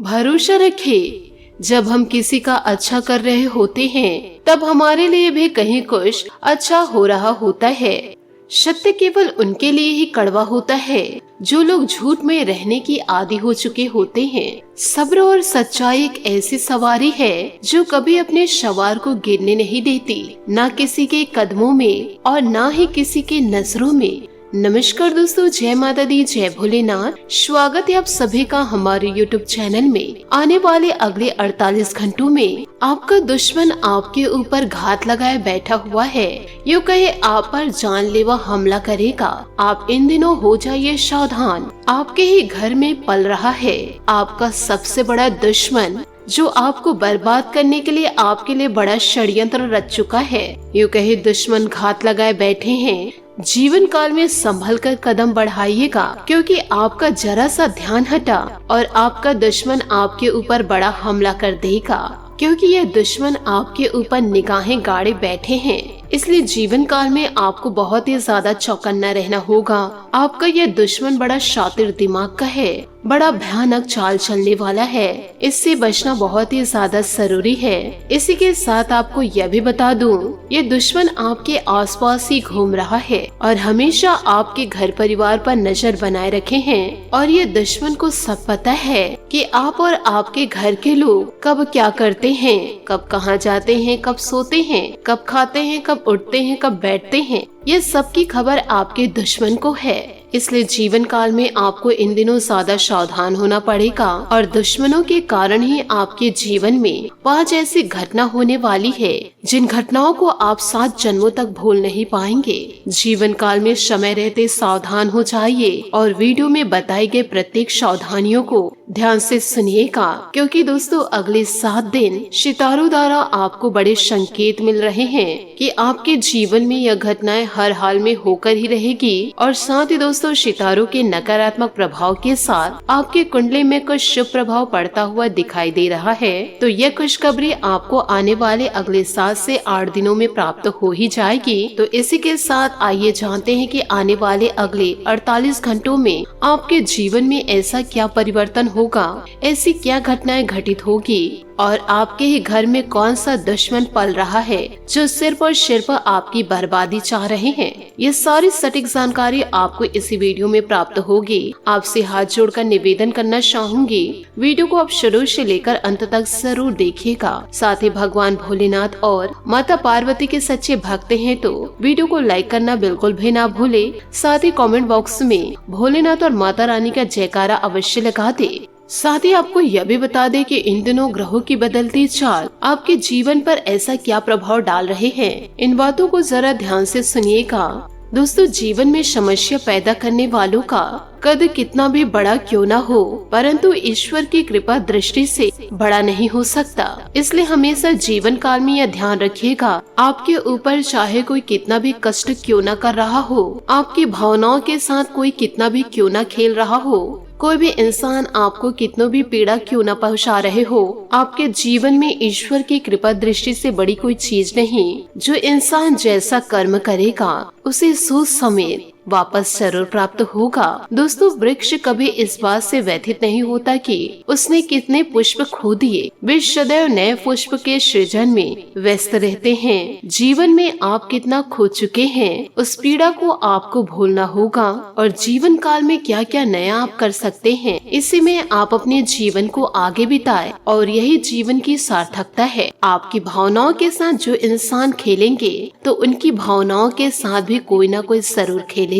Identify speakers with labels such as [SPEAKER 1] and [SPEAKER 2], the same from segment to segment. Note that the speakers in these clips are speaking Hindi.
[SPEAKER 1] भरोसा रखें, जब हम किसी का अच्छा कर रहे होते हैं तब हमारे लिए भी कहीं कुछ अच्छा हो रहा होता है। सत्य केवल उनके लिए ही कड़वा होता है जो लोग झूठ में रहने की आदी हो चुके होते हैं। सब्र और सच्चाई एक ऐसी सवारी है जो कभी अपने सवार को गिरने नहीं देती, ना किसी के कदमों में और ना ही किसी के नजरों में। नमस्कार दोस्तों, जय माता दी, जय भोलेनाथ। स्वागत है आप सभी का हमारे YouTube चैनल में। आने वाले अगले 48 घंटों में आपका दुश्मन आपके ऊपर घात लगाए बैठा हुआ है, यूँ कहे आप पर जानलेवा हमला करेगा। आप इन दिनों हो जाइए सावधान। आपके ही घर में पल रहा है आपका सबसे बड़ा दुश्मन, जो आपको बर्बाद करने के लिए आपके लिए बड़ा षड्यंत्र रच चुका है। यूँ कहे दुश्मन घात लगाए बैठे हैं। जीवन काल में संभल कर कदम बढ़ाइएगा, क्योंकि आपका जरा सा ध्यान हटा और आपका दुश्मन आपके ऊपर बड़ा हमला कर देगा, क्योंकि यह दुश्मन आपके ऊपर निगाहें गाड़े बैठे हैं। इसलिए जीवन काल में आपको बहुत ही ज्यादा चौकन्ना रहना होगा। आपका यह दुश्मन बड़ा शातिर दिमाग का है, बड़ा भयानक चाल चलने वाला है। इससे बचना बहुत ही ज्यादा जरूरी है। इसी के साथ आपको यह भी बता दूं, ये दुश्मन आपके आसपास ही घूम रहा है और हमेशा आपके घर परिवार पर नजर बनाए रखे हैं। और ये दुश्मन को सब पता है कि आप और आपके घर के लोग कब क्या करते हैं, कब कहाँ जाते हैं, कब सोते हैं, कब खाते हैं, कब उठते हैं, कब बैठते हैं। ये सब की खबर आपके दुश्मन को है। इसलिए जीवन काल में आपको इन दिनों ज्यादा सावधान होना पड़ेगा और दुश्मनों के कारण ही आपके जीवन में 5 ऐसी घटना होने वाली है जिन घटनाओं को आप 7 जन्मों तक भूल नहीं पाएंगे। जीवन काल में समय रहते सावधान हो जाइए और वीडियो में बताई गए प्रत्येक सावधानियों को ध्यान से सुनिएगा, क्योंकि दोस्तों अगले 7 दिन सितारों द्वारा आपको बड़े संकेत मिल रहे हैं कि आपके जीवन में यह घटनाएं हर हाल में होकर ही रहेगी। और साथ ही दोस्तों सितारों के नकारात्मक प्रभाव के साथ आपके कुंडली में कुछ शुभ प्रभाव पड़ता हुआ दिखाई दे रहा है। तो यह खुशखबरी आपको आने वाले अगले 7 से 8 दिनों में प्राप्त हो ही जाएगी। तो इसी के साथ आइए जानते हैं कि आने वाले अगले 48 घंटों में आपके जीवन में ऐसा क्या परिवर्तन होगा, ऐसी क्या घटनाएं घटित होगी और आपके ही घर में कौन सा दुश्मन पल रहा है जो सिर्फ और सिर्फ आपकी बर्बादी चाह रहे हैं। ये सारी सटीक जानकारी आपको इसी वीडियो में प्राप्त होगी। आपसे हाथ जोड़कर निवेदन करना चाहूंगी, वीडियो को आप शुरू से लेकर अंत तक जरूर देखिएगा। साथ ही भगवान भोलेनाथ और माता पार्वती के सच्चे भक्त हैं तो वीडियो को लाइक करना बिल्कुल भी ना भूले। साथ ही कमेंट बॉक्स में भोलेनाथ और माता रानी का जयकारा अवश्य लगा दे। साथ ही आपको यह भी बता दें कि इन दिनों ग्रहों की बदलती चाल आपके जीवन पर ऐसा क्या प्रभाव डाल रहे हैं, इन बातों को जरा ध्यान से सुनिएगा। दोस्तों जीवन में समस्या पैदा करने वालों का कद कितना भी बड़ा क्यों ना हो, परंतु ईश्वर की कृपा दृष्टि से बड़ा नहीं हो सकता। इसलिए हमेशा जीवन काल में यह ध्यान रखिएगा, आपके ऊपर चाहे कोई कितना भी कष्ट क्यों ना कर रहा हो, आपकी भावनाओं के साथ कोई कितना भी क्यों ना खेल रहा हो, कोई भी इंसान आपको कितनों भी पीड़ा क्यों न पहुंचा रहे हो, आपके जीवन में ईश्वर की कृपा दृष्टि से बड़ी कोई चीज नहीं। जो इंसान जैसा कर्म करेगा उसे सूद समेत वापस जरूर प्राप्त होगा। दोस्तों वृक्ष कभी इस बात से व्यथित नहीं होता कि उसने कितने पुष्प खो दिए, वे सदैव नए पुष्प के सृजन में व्यस्त रहते हैं। जीवन में आप कितना खो चुके हैं, उस पीड़ा को आपको भूलना होगा और जीवन काल में क्या क्या नया आप कर सकते हैं, इसी में आप अपने जीवन को आगे बिताए और यही जीवन की सार्थकता है। आपकी भावनाओं के साथ जो इंसान खेलेंगे तो उनकी भावनाओं के साथ भी कोई ना कोई जरूर खेलेंगे।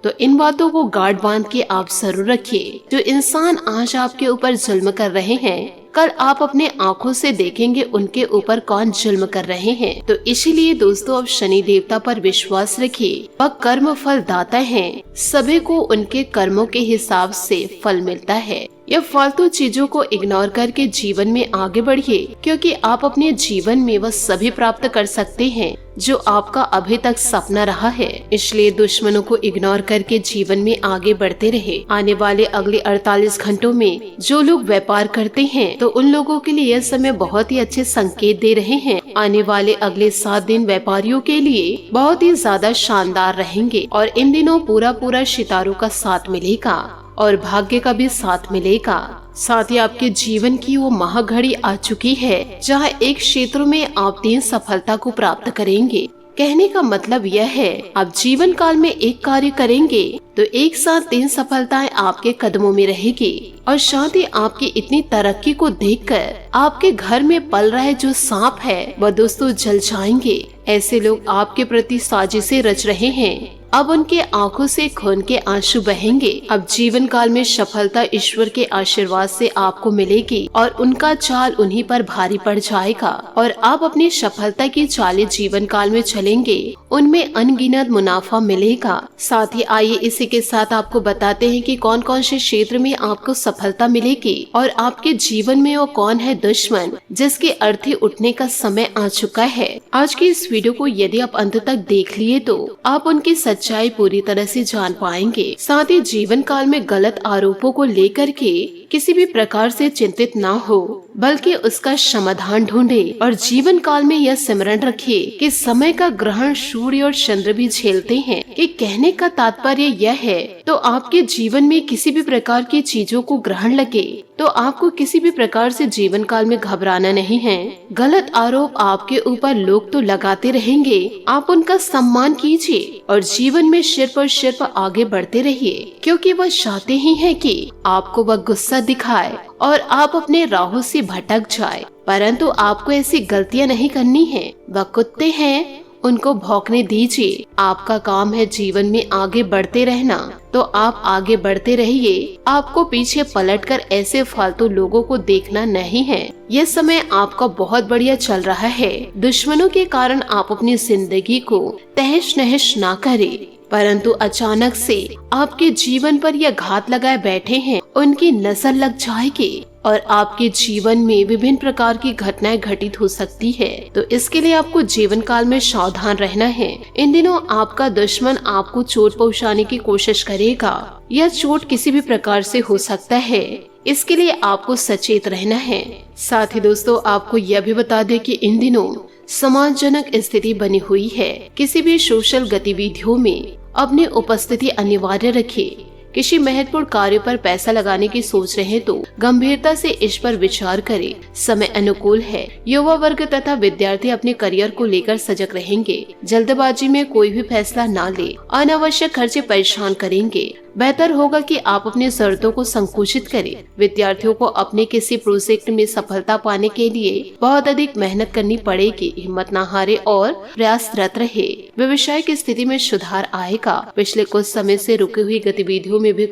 [SPEAKER 1] तो इन बातों को गांठ बांध के आप जरूर रखिए। जो इंसान आज आपके ऊपर जुल्म कर रहे हैं, कल आप अपने आँखों से देखेंगे उनके ऊपर कौन जुल्म कर रहे हैं। तो इसीलिए दोस्तों अब शनि देवता पर विश्वास रखिए, वह कर्म फल दाता है। सभी को उनके कर्मों के हिसाब से फल मिलता है। यह फालतू चीजों को इग्नोर करके जीवन में आगे बढ़िए, क्योंकि आप अपने जीवन में वह सभी प्राप्त कर सकते हैं जो आपका अभी तक सपना रहा है। इसलिए दुश्मनों को इग्नोर करके जीवन में आगे बढ़ते रहे। आने वाले अगले 48 घंटों में जो लोग व्यापार करते हैं तो उन लोगों के लिए यह समय बहुत ही अच्छे संकेत दे रहे हैं। आने वाले अगले 7 दिन व्यापारियों के लिए बहुत ही ज्यादा शानदार रहेंगे और इन दिनों पूरा सितारों का साथ मिलेगा और भाग्य का भी साथ मिलेगा। साथ ही आपके जीवन की वो महाघड़ी आ चुकी है जहाँ एक क्षेत्र में आप 3 सफलता को प्राप्त करेंगे। कहने का मतलब यह है, आप जीवन काल में एक कार्य करेंगे तो एक साथ 3 सफलताएं आपके कदमों में रहेगी। और साथ ही आपकी इतनी तरक्की को देखकर आपके घर में पल रहे जो सांप है वह दोस्तों जल जाएंगे। ऐसे लोग आपके प्रति साजिशें रच रहे हैं। अब उनके आंखों से खून के आंसू बहेंगे। अब जीवन काल में सफलता ईश्वर के आशीर्वाद से आपको मिलेगी और उनका चाल उन्हीं पर भारी पड़ जाएगा और आप अपनी सफलता की चालें जीवन काल में चलेंगे, उनमें अनगिनत मुनाफा मिलेगा। साथ ही आइए इसी के साथ आपको बताते हैं कि कौन कौन से क्षेत्र में आपको सफलता मिलेगी और आपके जीवन में वो कौन है दुश्मन जिसके अर्थी उठने का समय आ चुका है। आज की इस वीडियो को यदि आप अंत तक देख लिए तो आप उनकी सच्चाई पूरी तरह से जान पाएंगे। साथ ही जीवन काल में गलत आरोपों को लेकर के किसी भी प्रकार से चिंतित ना हो, बल्कि उसका समाधान ढूंढे और जीवन काल में यह स्मरण रखिए कि समय का ग्रहण सूर्य और चंद्र भी झेलते हैं। कि कहने का तात्पर्य यह है, तो आपके जीवन में किसी भी प्रकार की चीजों को ग्रहण लगे तो आपको किसी भी प्रकार से जीवन काल में घबराना नहीं है। गलत आरोप आपके ऊपर लोग तो लगाते रहेंगे, आप उनका सम्मान कीजिए और जीवन में सिर्फ आगे बढ़ते रहिए, क्योंकि वह चाहते ही हैं कि आपको वह गुस्सा दिखाए और आप अपने राहों से भटक जाए। परंतु आपको ऐसी गलतियां नहीं करनी है। वह कुत्ते हैं, उनको भौंकने दीजिए। आपका काम है जीवन में आगे बढ़ते रहना, तो आप आगे बढ़ते रहिए। आपको पीछे पलटकर ऐसे फालतू लोगों को देखना नहीं है। यह समय आपका बहुत बढ़िया चल रहा है। दुश्मनों के कारण आप अपनी जिंदगी को तहस नहस ना करें, परंतु अचानक से आपके जीवन पर यह घात लगाए बैठे हैं, उनकी नजर लग जाएगी और आपके जीवन में विभिन्न प्रकार की घटनाएं घटित हो सकती है। तो इसके लिए आपको जीवन काल में सावधान रहना है। इन दिनों आपका दुश्मन आपको चोट पहुंचाने की कोशिश करेगा। यह चोट किसी भी प्रकार से हो सकता है, इसके लिए आपको सचेत रहना है। साथ ही दोस्तों आपको यह भी बता दें कि इन दिनों सम्मानजनक स्थिति बनी हुई है। किसी भी सोशल गतिविधियों में अपनी उपस्थिति अनिवार्य रखें। किसी महत्वपूर्ण कार्य पर पैसा लगाने की सोच रहे हैं तो गंभीरता से इस पर विचार करें। समय अनुकूल है। युवा वर्ग तथा विद्यार्थी अपने करियर को लेकर सजग रहेंगे। जल्दबाजी में कोई भी फैसला ना ले, अनावश्यक खर्चे परेशान करेंगे। बेहतर होगा कि आप अपनी शर्तों को संकुचित करें। विद्यार्थियों को अपने किसी प्रोजेक्ट में सफलता पाने के लिए बहुत अधिक मेहनत करनी पड़ेगी। हिम्मत न हारे और प्रयासरत रहे। व्यवसाय की स्थिति में सुधार आएगा। पिछले कुछ समय से रुकी हुई गतिविधियों में भी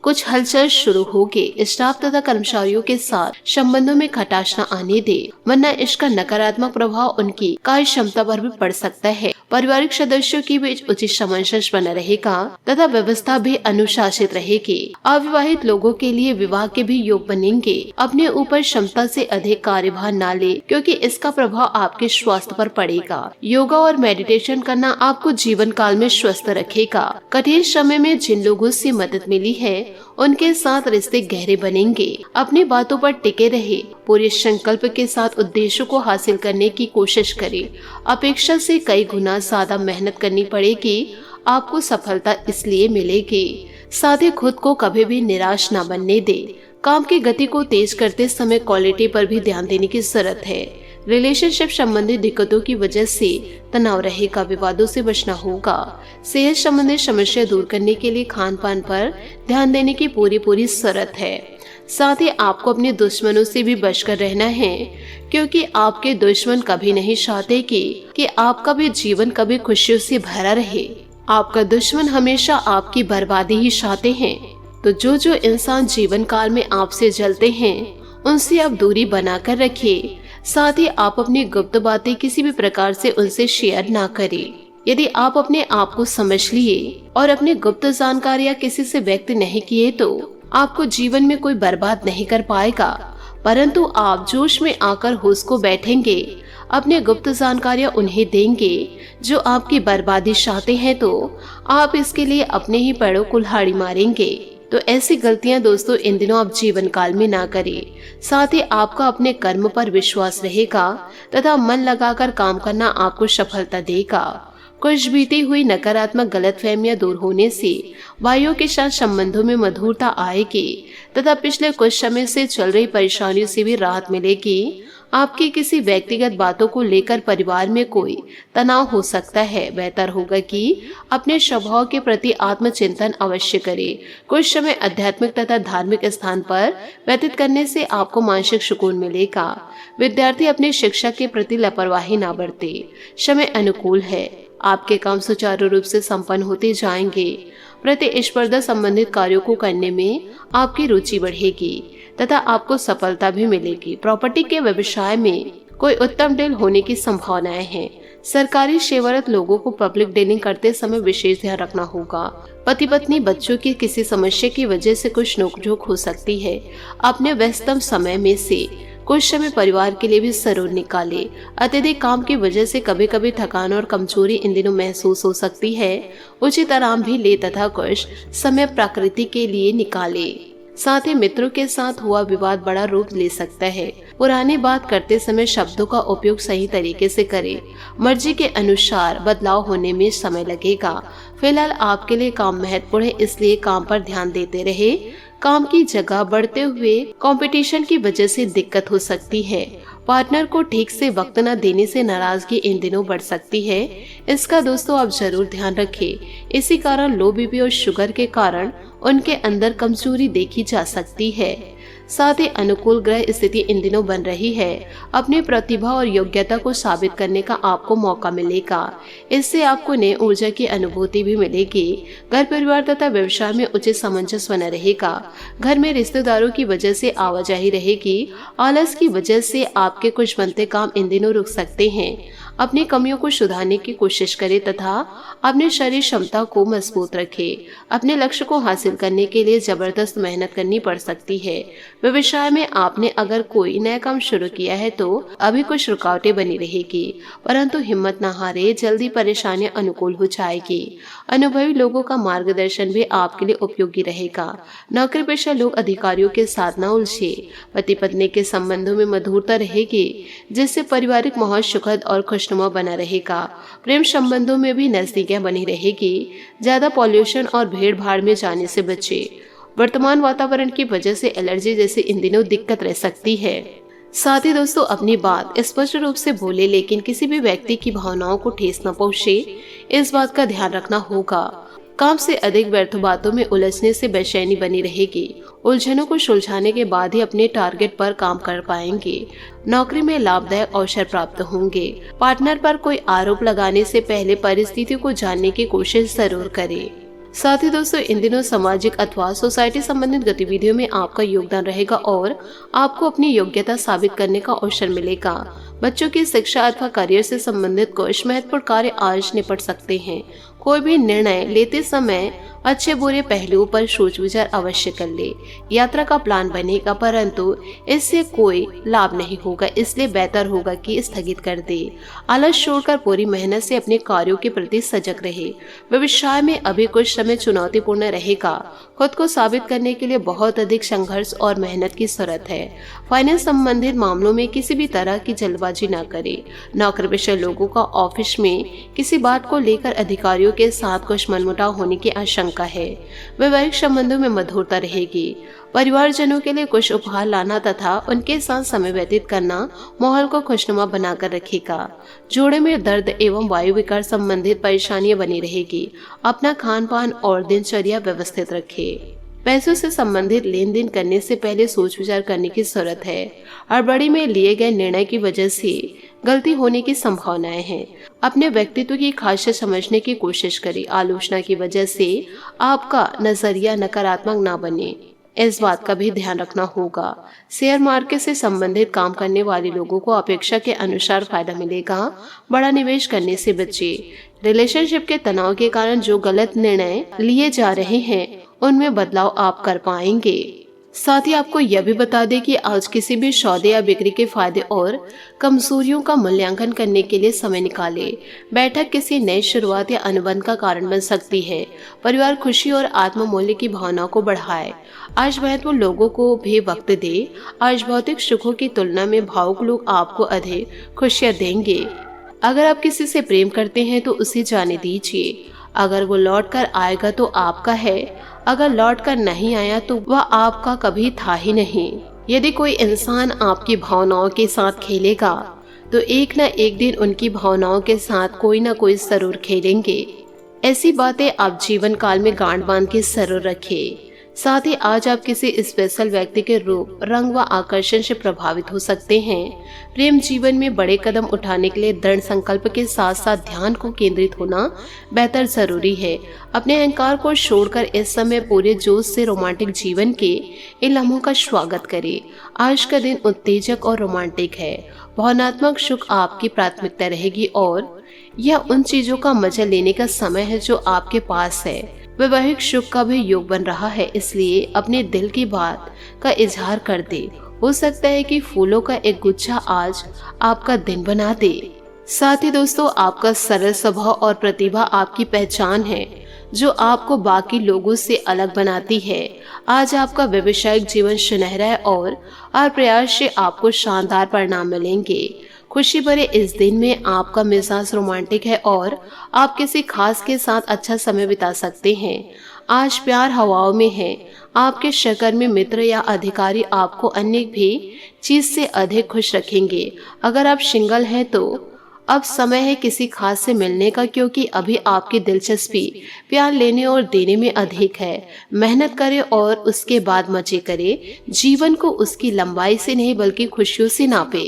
[SPEAKER 1] कुछ हलचल शुरू होगी। स्टाफ तथा कर्मचारियों के साथ संबंधों में खटास न आने दे, वरना इसका नकारात्मक प्रभाव उनकी कार्य क्षमता पर भी पड़ सकता है। पारिवारिक सदस्यों के बीच उचित सामंजस्य बना रहेगा तथा व्यवस्था भी अनुशासित रहेगी। अविवाहित लोगों के लिए विवाह के भी योग बनेंगे। अपने ऊपर क्षमता से अधिक कार्यभार न ले, क्योंकि इसका प्रभाव आपके स्वास्थ्य पर पड़ेगा। योगा और मेडिटेशन करना आपको जीवन काल में स्वस्थ रखेगा। कठिन समय में जिन लोगों से मदद मिली है उनके साथ रिश्ते गहरे बनेंगे। अपनी बातों पर टिके रहे। पूरे संकल्प के साथ उद्देश्यों को हासिल करने की कोशिश करें। अपेक्षा से कई गुना ज्यादा मेहनत करनी पड़ेगी। आपको सफलता इसलिए मिलेगी। साथ ही खुद को कभी भी निराश न बनने दे। काम की गति को तेज करते समय क्वालिटी पर भी ध्यान देने की जरूरत है। रिलेशनशिप संबंधी दिक्कतों की वजह से तनाव रहेगा। विवादों से बचना होगा। सेहत संबंधी समस्या दूर करने के लिए खान पान पर ध्यान देने की पूरी जरूरत है। साथ ही आपको अपने दुश्मनों से भी बचकर रहना है, क्योंकि आपके दुश्मन कभी नहीं चाहते कि आपका भी जीवन कभी खुशियों से भरा रहे। आपका दुश्मन हमेशा आपकी बर्बादी ही चाहते हैं। तो जो इंसान जीवन काल में आपसे जलते हैं उनसे आप दूरी बनाकर रखिए। साथ ही आप अपनी गुप्त बातें किसी भी प्रकार से उनसे शेयर ना करें। यदि आप अपने आप को समझ लिए और अपनी गुप्त जानकारियां किसी से व्यक्त नहीं किए तो आपको जीवन में कोई बर्बाद नहीं कर पाएगा, परंतु आप जोश में आकर होश को बैठेंगे। अपने गुप्त जानकारियां उन्हें देंगे जो आपकी बर्बादी चाहते हैं, तो आप इसके लिए अपने ही पैरों कुल्हाड़ी मारेंगे। तो ऐसी गलतियां दोस्तों इन दिनों आप जीवन काल में ना करें। साथ ही आपका अपने कर्म पर विश्वास रहेगा तथा मन लगाकर काम करना आपको सफलता देगा। कुछ बीती हुई नकारात्मक गलतफहमियां दूर होने से भाइयों के साथ संबंधों में मधुरता आएगी तथा पिछले कुछ समय से चल रही परेशानियों से भी राहत मिलेगी। आपकी किसी व्यक्तिगत बातों को लेकर परिवार में कोई तनाव हो सकता है। बेहतर होगा कि अपने स्वभाव के प्रति आत्मचिंतन अवश्य करें। कुछ समय आध्यात्मिक तथा धार्मिक स्थान पर व्यतीत करने से आपको मानसिक सुकून मिलेगा। विद्यार्थी अपनी शिक्षा के प्रति लापरवाही न बरते। समय अनुकूल है, आपके काम सुचारू रूप से संपन्न होते जाएंगे। प्रतिस्पर्धा संबंधित कार्यों को करने में आपकी रुचि बढ़ेगी तथा आपको सफलता भी मिलेगी। प्रॉपर्टी के व्यवसाय में कोई उत्तम डील होने की संभावनाएं हैं। सरकारी सेवारत लोगों को पब्लिक डीलिंग करते समय विशेष ध्यान रखना होगा। पति पत्नी बच्चों की किसी समस्या की वजह से कुछ नोकझोंक हो सकती है। अपने व्यस्तम समय में से कुछ समय परिवार के लिए भी जरूर निकाले। अत्यधिक काम की वजह से कभी कभी थकान और कमजोरी इन दिनों महसूस हो सकती है। उचित आराम भी ले तथा कुछ समय प्रकृति के लिए निकाले। साथ ही मित्रों के साथ हुआ विवाद बड़ा रूप ले सकता है। पुरानी बात करते समय शब्दों का उपयोग सही तरीके से करें। मर्जी के अनुसार बदलाव होने में समय लगेगा। फिलहाल आपके लिए काम महत्वपूर्ण है, इसलिए काम पर ध्यान देते रहे। काम की जगह बढ़ते हुए कंपटीशन की वजह से दिक्कत हो सकती है। पार्टनर को ठीक से वक्त न देने से नाराजगी इन दिनों बढ़ सकती है। इसका दोस्तों आप जरूर ध्यान रखें। इसी कारण लो बीपी और शुगर के कारण उनके अंदर कमजोरी देखी जा सकती है। साथ ही अनुकूल ग्रह स्थिति इन दिनों बन रही है। अपनी प्रतिभा और योग्यता को साबित करने का आपको मौका मिलेगा। इससे आपको नई ऊर्जा की अनुभूति भी मिलेगी। घर परिवार तथा व्यवसाय में उचित सामंजस्य बना रहेगा। घर में रिश्तेदारों की वजह से आवाजाही रहेगी। आलस की वजह से आपके कुछ बनते काम इन दिनों रुक सकते हैं। अपनी कमियों को सुधारने की कोशिश करें तथा अपने शरीर क्षमता को मजबूत रखें। अपने लक्ष्य को हासिल करने के लिए जबरदस्त मेहनत करनी पड़ सकती है। व्यवसाय में आपने अगर कोई नया काम शुरू किया है तो अभी कुछ रुकावटें बनी रहेगी, परंतु हिम्मत न हारे, जल्दी परेशानियां अनुकूल हो जाएगी। अनुभवी लोगों का मार्गदर्शन भी आपके लिए उपयोगी रहेगा। नौकरी पेशा लोग अधिकारियों के साथ न उलझे। पति पत्नी के संबंधों में मधुरता रहेगी, जिससे पारिवारिक माहौल सुखद और खुशनुमा बना रहेगा। प्रेम संबंधों में भी नजदीकियां बनी रहेगी। ज्यादा पॉल्यूशन और भीड़ भाड़ में जाने से बचे। वर्तमान वातावरण की वजह से एलर्जी जैसी इन दिनों दिक्कत रह सकती है। साथ ही दोस्तों अपनी बात स्पष्ट रूप से बोले, लेकिन किसी भी व्यक्ति की भावनाओं को ठेस न पहुंचे, इस बात का ध्यान रखना होगा। काम से अधिक व्यर्थ बातों में उलझने से बेचैनी बनी रहेगी। उलझनों को सुलझाने के बाद ही अपने टारगेट पर काम कर पाएंगे। नौकरी में लाभदायक अवसर प्राप्त होंगे। पार्टनर पर कोई आरोप लगाने से पहले परिस्थितियों को जानने की कोशिश जरूर करें। साथ ही दोस्तों इन दिनों सामाजिक अथवा सोसाइटी संबंधित गतिविधियों में आपका योगदान रहेगा और आपको अपनी योग्यता साबित करने का अवसर मिलेगा। बच्चों की शिक्षा अथवा करियर से संबंधित कुछ महत्वपूर्ण कार्य आज निपट सकते हैं। कोई भी निर्णय लेते समय अच्छे बुरे पहलुओं पर सोच विचार अवश्य कर ले। यात्रा का प्लान बनेगा, परंतु इससे कोई लाभ नहीं होगा, इसलिए बेहतर होगा कि स्थगित कर दे। आलस छोड़कर पूरी मेहनत से अपने कार्यों के प्रति सजग रहे। व्यवसाय में अभी कुछ समय चुनौतीपूर्ण रहेगा। खुद को साबित करने के लिए बहुत अधिक संघर्ष और मेहनत की जरूरत है। फाइनेंस संबंधित मामलों में किसी भी तरह की जल्दबाजी न करें। नौकरीपेशा लोगों का ऑफिस में किसी बात को लेकर अधिकारियों के साथ कुछ मनमुटाव होने की आशंका है। वैवाहिक संबंधों में मधुरता रहेगी। परिवारजनों के लिए कुछ उपहार लाना तथा उनके साथ समय व्यतीत करना माहौल को खुशनुमा बनाकर रखेगा। जोड़े में दर्द एवं वायु विकार संबंधित परेशानियां बनी रहेगी। अपना खान पान और दिनचर्या व्यवस्थित रखें। पैसों से संबंधित लेन देन करने से पहले सोच विचार करने की जरूरत है। हड़बड़ी में लिए गए निर्णय की वजह से गलती होने की संभावनाएं हैं। अपने व्यक्तित्व की खासियत समझने की कोशिश करें। आलोचना की वजह से आपका नजरिया नकारात्मक ना बने, इस बात का भी ध्यान रखना होगा। शेयर मार्केट से संबंधित काम करने वाले लोगों को अपेक्षा के अनुसार फायदा मिलेगा। बड़ा निवेश करने से बचे। रिलेशनशिप के तनाव के कारण जो गलत निर्णय लिए जा रहे हैं उनमें बदलाव आप कर पाएंगे। साथ ही आपको यह भी बता दें कि आज किसी भी सौदे या बिक्री के फायदे और कमजोरियों का मूल्यांकन करने के लिए समय निकालें। बैठक किसी नई शुरुआत या अनुबंध का कारण बन सकती है। परिवार खुशी और आत्ममूल्य की भावना को बढ़ाए। आज महत्वपूर्ण लोगों को भी वक्त दे। आज भौतिक सुखों की तुलना में भावुक लोग आपको अधिक खुशियां देंगे। अगर आप किसी से प्रेम करते हैं तो उसे जाने दीजिए। अगर वो लौट कर आएगा तो आपका है, अगर लौट कर नहीं आया तो वह आपका कभी था ही नहीं। यदि कोई इंसान आपकी भावनाओं के साथ खेलेगा तो एक न एक दिन उनकी भावनाओं के साथ कोई ना कोई जरूर खेलेंगे। ऐसी बातें आप जीवन काल में गांठ बांध के जरूर रखें। साथ ही आज आप किसी स्पेशल व्यक्ति के रूप, रंग व आकर्षण से प्रभावित हो सकते हैं। प्रेम जीवन में बड़े कदम उठाने के लिए दृढ़ संकल्प के साथ साथ ध्यान को केंद्रित होना बेहतर जरूरी है। अपने अहंकार को छोड़कर इस समय पूरे जोश से रोमांटिक जीवन के इन लम्हों का स्वागत करें। आज का दिन उत्तेजक और रोमांटिक है। भावनात्मक सुख आपकी प्राथमिकता रहेगी और यह उन चीजों का मजा लेने का समय है जो आपके पास है। वैवाहिक सुख का भी योग बन रहा है, इसलिए अपने दिल की बात का इजहार कर दे। हो सकता है कि फूलों का एक गुच्छा आज आपका दिन बना दे। साथ ही दोस्तों, आपका सरल स्वभाव और प्रतिभा आपकी पहचान है जो आपको बाकी लोगों से अलग बनाती है। आज आपका व्यवसायिक जीवन सुनहरा है और हर प्रयास से आपको शानदार परिणाम मिलेंगे। खुशी भरे इस दिन में आपका मिजाज रोमांटिक है और आप किसी खास के साथ अच्छा समय बिता सकते हैं। आज प्यार हवाओं में है। आपके शक्कर में मित्र या अधिकारी आपको अन्य भी चीज से अधिक खुश रखेंगे। अगर आप सिंगल हैं तो अब समय है किसी खास से मिलने का, क्योंकि अभी आपकी दिलचस्पी प्यार लेने और देने में अधिक है। मेहनत करें और उसके बाद मजे करें। जीवन को उसकी लंबाई से नहीं बल्कि खुशियों से नापे।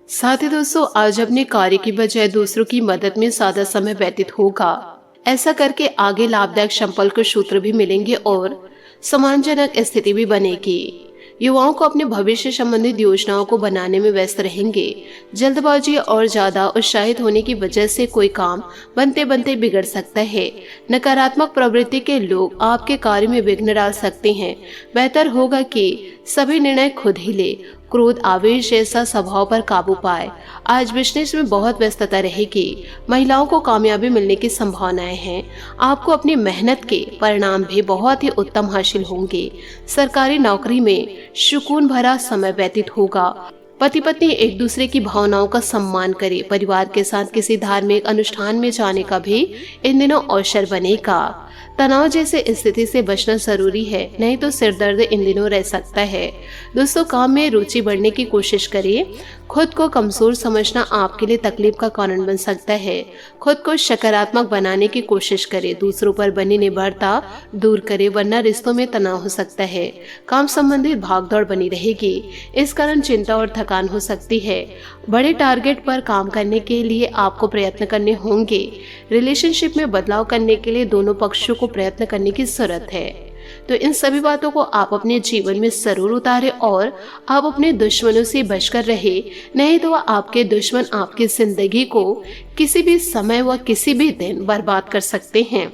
[SPEAKER 1] साथ ही दोस्तों, आज अपने कार्य की बजाय दूसरों की मदद में ज्यादा समय व्यतीत होगा। ऐसा करके आगे लाभदायक संपर्क सूत्र भी मिलेंगे और सम्मानजनक स्थिति भी बनेगी। युवाओं को अपने भविष्य संबंधित योजनाओं को बनाने में व्यस्त रहेंगे। जल्दबाजी और ज्यादा उत्साहित होने की वजह से कोई काम बनते बनते बिगड़ सकता है। नकारात्मक प्रवृत्ति के लोग आपके कार्य में विघ्न डाल सकते हैं। बेहतर होगा कि सभी निर्णय खुद ही ले। क्रोध, आवेश जैसा स्वभाव पर काबू पाए। आज बिजनेस में बहुत व्यस्तता रहेगी। महिलाओं को कामयाबी मिलने की संभावनाएं हैं। आपको अपनी मेहनत के परिणाम भी बहुत ही उत्तम हासिल होंगे। सरकारी नौकरी में सुकून भरा समय व्यतीत होगा। पति पत्नी एक दूसरे की भावनाओं का सम्मान करें। परिवार के साथ किसी धार्मिक अनुष्ठान में जाने का भी इन दिनों अवसर बनेगा। तनाव जैसे स्थिति से बचना जरूरी है, नहीं तो सिर दर्द इन दिनों रह सकता है। दोस्तों, काम में रुचि बढ़ने की कोशिश करें। खुद को कमजोर समझना आपके लिए तकलीफ का कारण बन सकता है। खुद को सकारात्मक बनाने की कोशिश करें। दूसरों पर बनी निर्भरता दूर करें, वरना रिश्तों में तनाव हो सकता है। काम संबंधित भागदौड़ बनी रहेगी, इस कारण चिंता और थकान हो सकती है। बड़े टारगेट पर काम करने के लिए आपको प्रयत्न करने होंगे। रिलेशनशिप में बदलाव करने के लिए दोनों पक्षों को प्रयत्न करने की जरूरत है। तो इन सभी बातों को आप अपने जीवन में जरूर उतारें और आप अपने दुश्मनों से बचकर रहे, नहीं तो आपके दुश्मन आपकी जिंदगी को किसी भी समय व किसी भी दिन बर्बाद कर सकते हैं।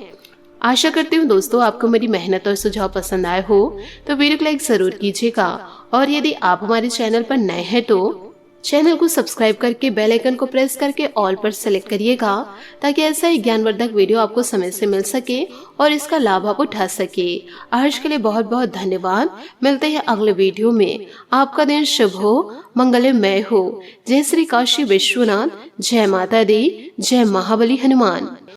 [SPEAKER 1] आशा करती हूँ दोस्तों, आपको मेरी मेहनत और सुझाव पसंद आए हो तो वीडियो को लाइक जरूर कीजिएगा और यदि आप हमारे चैनल पर नए हैं तो चैनल को सब्सक्राइब करके बेल आइकन को प्रेस करके ऑल पर सेलेक्ट करिएगा, ताकि ऐसा ही ज्ञानवर्धक वीडियो आपको समय से मिल सके और इसका लाभ आप उठा सके। आज के लिए बहुत बहुत धन्यवाद। मिलते हैं अगले वीडियो में। आपका दिन शुभ हो, मंगलमय हो। जय श्री काशी विश्वनाथ। जय माता दी। जय महाबली हनुमान।